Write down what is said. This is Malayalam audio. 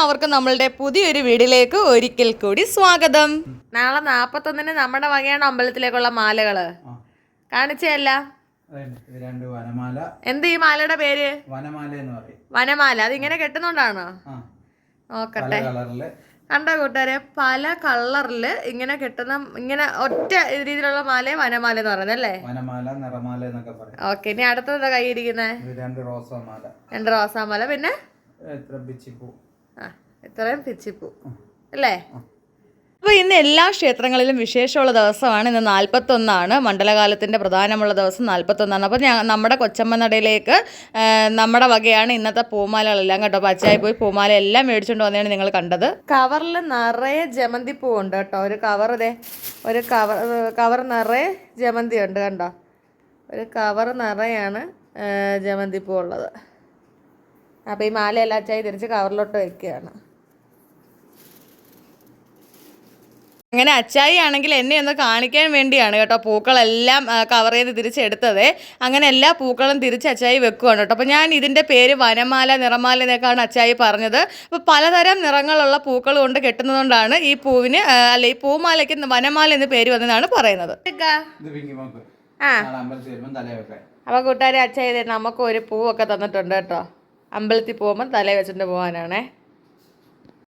എല്ലാവർക്കും നമ്മളുടെ പുതിയൊരു വീഡിയോയിലേക്ക് ഒരിക്കൽ കൂടി സ്വാഗതം. നാളെ 41-ന് നമ്മുടെ വകയാണ് അമ്പലത്തിലേക്കുള്ള മാലകള് കാണിച്ചല്ല. എന്ത് ഈ മാലയുടെ പേര്? വനമാല. അതിങ്ങനെ കെട്ടുന്നോണ്ടാണോ? നോക്കട്ടെ. കണ്ടോ കൂട്ടുകാരെ, പല കളറില് ഇങ്ങനെ കെട്ടുന്ന, ഇങ്ങനെ ഒറ്റ രീതിയിലുള്ള മാല വനമാല എന്ന് പറയുന്നത് അല്ലേ? ഓക്കെ, ഇനി അടുത്തത് കൈ ഇരിക്കുന്നേ? രണ്ട് റോസാമാല. പിന്നെ ഇത്രയും പിച്ചിപ്പൂ അല്ലേ? അപ്പോൾ ഇന്ന് എല്ലാ ക്ഷേത്രങ്ങളിലും വിശേഷമുള്ള ദിവസമാണ്. ഇന്ന് 41 മണ്ഡലകാലത്തിൻ്റെ പ്രധാനമുള്ള ദിവസം 41. അപ്പോൾ നമ്മുടെ കൊച്ചമ്മ നടയിലേക്ക് നമ്മുടെ വകയാണ് ഇന്നത്തെ പൂമാലകളെല്ലാം കേട്ടോ. പച്ചയായി പോയി പൂമാല എല്ലാം മേടിച്ചുകൊണ്ട് വന്നതാണ് നിങ്ങൾ കണ്ടത്. കവറിൽ നിറയെ ജമന്തി പൂവുണ്ട് കേട്ടോ. ഒരു കവർ നിറയെ ജമന്തി ഉണ്ട് കണ്ടോ. ഒരു കവർ നിറയാണ് ജമന്തി പൂ ഉള്ളത്. അപ്പോൾ ഈ മാലയെല്ലാം അച്ചായി തിരിച്ച് കവറിലോട്ട് വയ്ക്കുകയാണ്. അങ്ങനെ അച്ചായി ആണെങ്കിൽ എന്നെ ഒന്ന് കാണിക്കാൻ വേണ്ടിയാണ് കേട്ടോ പൂക്കളെല്ലാം കവർ ചെയ്ത് തിരിച്ചെടുത്തത്. അങ്ങനെ എല്ലാ പൂക്കളും തിരിച്ച് അച്ചായി വെക്കുകയാണ് കേട്ടോ. അപ്പോൾ ഞാൻ ഇതിൻ്റെ പേര് വനമാല, നിറമാല എന്നൊക്കെയാണ് അച്ചായി പറഞ്ഞത്. അപ്പോൾ പലതരം നിറങ്ങളുള്ള പൂക്കൾ കൊണ്ട് കെട്ടുന്നതുകൊണ്ടാണ് ഈ പൂവിന് ഈ പൂമാലയ്ക്ക് വനമാല എന്ന് പേര് വന്നതാണ് പറയുന്നത്. അപ്പോൾ കൂട്ടുകാരെ, അച്ചായി നമുക്ക് ഒരു പൂവൊക്കെ തന്നിട്ടുണ്ട് കേട്ടോ. അമ്പലത്തിൽ പോകുമ്പോൾ തലയിൽ വെച്ചിട്ട് പോകാനാണേ.